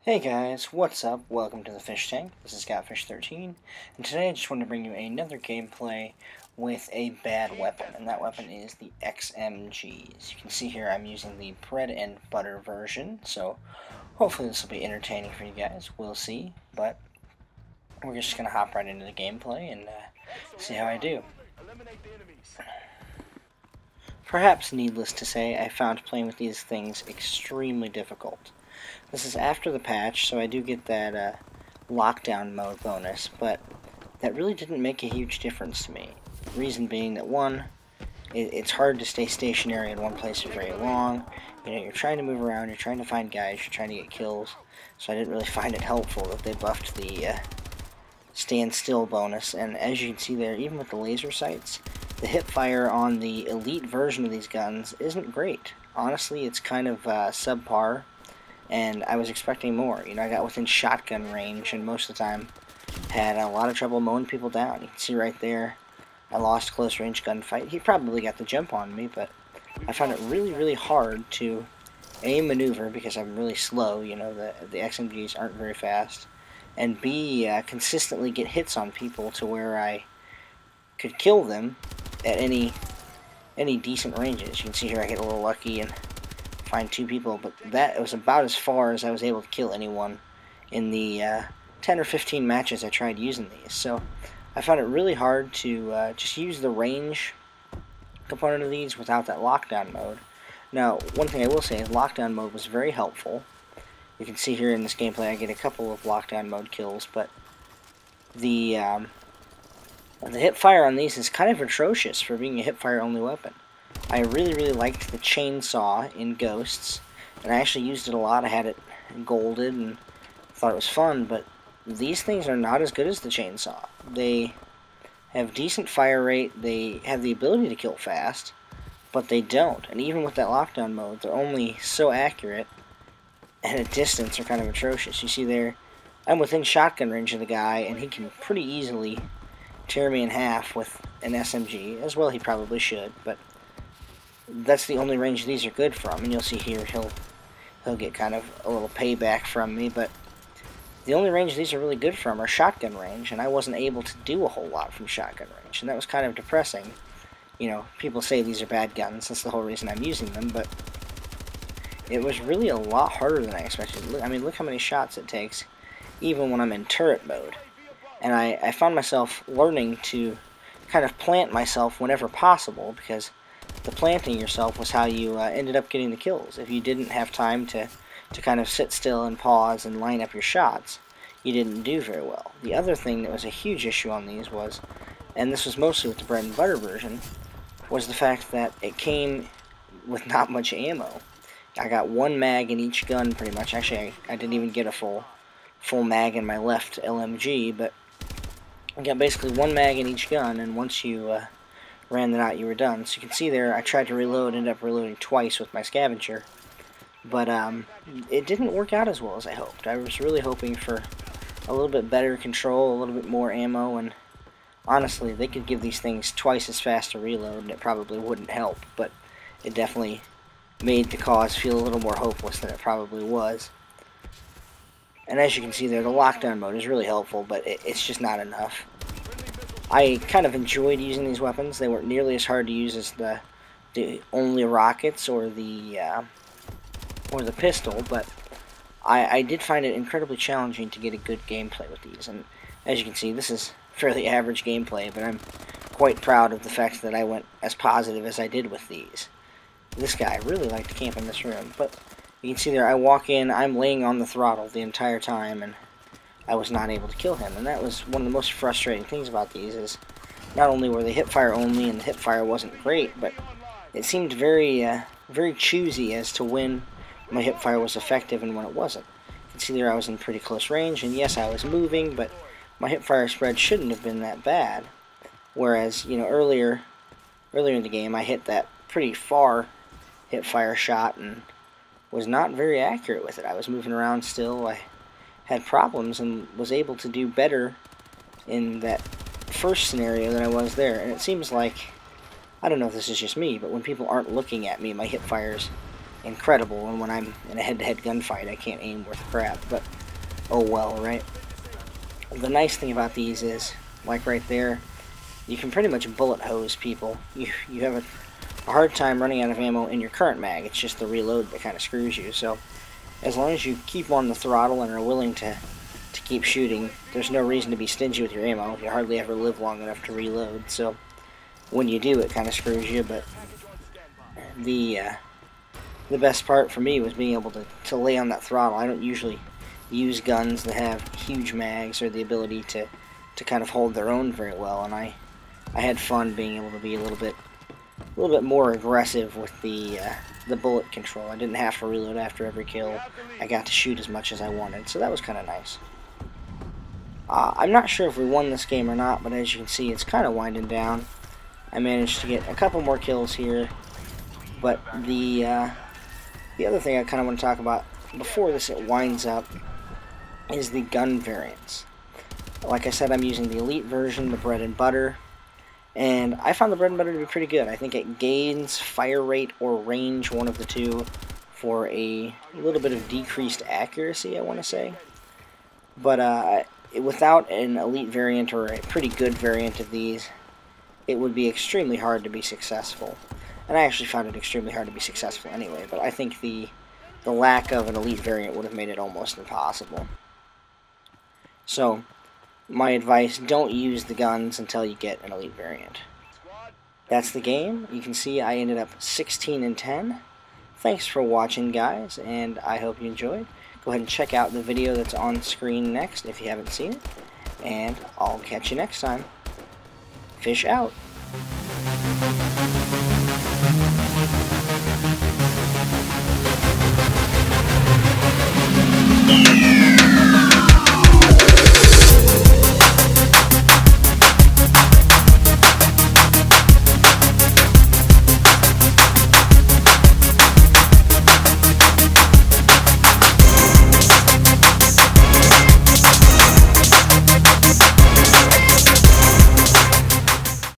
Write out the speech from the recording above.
Hey guys, what's up? Welcome to the Fish Tank. This is Fish13, and today I just want to bring you another gameplay with a bad weapon, and that weapon is the XMG. As you can see here, I'm using the bread and butter version, so hopefully this will be entertaining for you guys. We'll see, but we're just going to hop right into the gameplay and see how I do. Perhaps needless to say, I found playing with these things extremely difficult. This is after the patch, so I do get that lockdown mode bonus, but that really didn't make a huge difference to me. Reason being that, one, it's hard to stay stationary in one place for very long. You know, you're trying to move around, you're trying to find guys, you're trying to get kills, so I didn't really find it helpful that they buffed the stand still bonus. And as you can see there, even with the laser sights, the hip fire on the elite version of these guns isn't great. Honestly, it's kind of subpar. And I was expecting more. You know, I got within shotgun range, and most of the time had a lot of trouble mowing people down. You can see right there, I lost close range gunfight. He probably got the jump on me, but I found it really, really hard to A, maneuver because I'm really slow. You know, the XMGs aren't very fast, and B, consistently get hits on people to where I could kill them at any decent ranges. You can see here I get a little lucky and find two people, but that was about as far as I was able to kill anyone in the 10 or 15 matches I tried using these. So I found it really hard to just use the range component of these without that lockdown mode. Now, one thing I will say is lockdown mode was very helpful. You can see here in this gameplay I get a couple of lockdown mode kills, but the hip fire on these is kind of atrocious for being a hip fire only weapon. I really, really liked the chainsaw in Ghosts, and I actually used it a lot. I had it golded and thought it was fun, but these things are not as good as the chainsaw. They have decent fire rate, they have the ability to kill fast, but they don't. And even with that lockdown mode, they're only so accurate, and at distance are kind of atrocious. You see there, I'm within shotgun range of the guy, and he can pretty easily tear me in half with an SMG. As well he probably should, but that's the only range these are good from, and you'll see here he'll get kind of a little payback from me, but the only range these are really good from are shotgun range, and I wasn't able to do a whole lot from shotgun range, and that was kind of depressing. You know, people say these are bad guns, that's the whole reason I'm using them, but it was really a lot harder than I expected. I mean, look how many shots it takes, even when I'm in turret mode. And I found myself learning to kind of plant myself whenever possible, because the planting yourself was how you ended up getting the kills. If you didn't have time to kind of sit still and pause and line up your shots, you didn't do very well. The other thing that was a huge issue on these was, and this was mostly with the bread and butter version, was the fact that it came with not much ammo. I got one mag in each gun pretty much. Actually, I didn't even get a full mag in my left LMG, but I got basically one mag in each gun, and once you ran that out, you were done. So you can see there, I tried to reload, ended up reloading twice with my scavenger, but it didn't work out as well as I hoped. I was really hoping for a little bit better control, a little bit more ammo, and honestly, they could give these things twice as fast to reload, and it probably wouldn't help, but it definitely made the cause feel a little more hopeless than it probably was. And as you can see there, the lockdown mode is really helpful, but it's just not enough. I kind of enjoyed using these weapons. They weren't nearly as hard to use as the only rockets or the pistol, but I did find it incredibly challenging to get a good gameplay with these. And as you can see, this is fairly average gameplay, but I'm quite proud of the fact that I went as positive as I did with these. This guy really liked to camp in this room, but you can see there, I walk in, I'm laying on the throttle the entire time, and I was not able to kill him. And that was one of the most frustrating things about these, is not only were they hipfire only and the hipfire wasn't great, but it seemed very choosy as to when my hipfire was effective and when it wasn't. You can see there I was in pretty close range, and yes, I was moving, but my hipfire spread shouldn't have been that bad. Whereas, you know, earlier in the game I hit that pretty far hipfire shot and was not very accurate with it. I was moving around still, I had problems, and was able to do better in that first scenario than I was there. And it seems like, I don't know if this is just me, but when people aren't looking at me, my hip fires incredible, and when I'm in a head-to-head gunfight, I can't aim worth crap, but oh well, right? The nice thing about these is, like right there, you can pretty much bullet hose people. You have a hard time running out of ammo in your current mag. It's just the reload that kind of screws you. So as long as you keep on the throttle and are willing to keep shooting, there's no reason to be stingy with your ammo. You hardly ever live long enough to reload. So when you do, it kind of screws you. But the best part for me was being able to lay on that throttle. I don't usually use guns that have huge mags or the ability to kind of hold their own very well, and I had fun being able to be a little bit more aggressive with the bullet control. I didn't have to reload after every kill. I got to shoot as much as I wanted, so that was kind of nice. I'm not sure if we won this game or not, but as you can see, it's kind of winding down. I managed to get a couple more kills here, but the other thing I kind of want to talk about before this winds up is the gun variants. Like I said, I'm using the Elite version, the bread and butter, and I found the bread and butter to be pretty good. I think it gains fire rate or range, one of the two, for a little bit of decreased accuracy, I want to say. But without an Elite variant or a pretty good variant of these, it would be extremely hard to be successful. And I actually found it extremely hard to be successful anyway, but I think the lack of an Elite variant would have made it almost impossible. So, my advice, don't use the guns until you get an Elite variant. That's the game. You can see I ended up 16-10. Thanks for watching, guys, and I hope you enjoyed. Go ahead and check out the video that's on screen next if you haven't seen it, and I'll catch you next time. Fish out.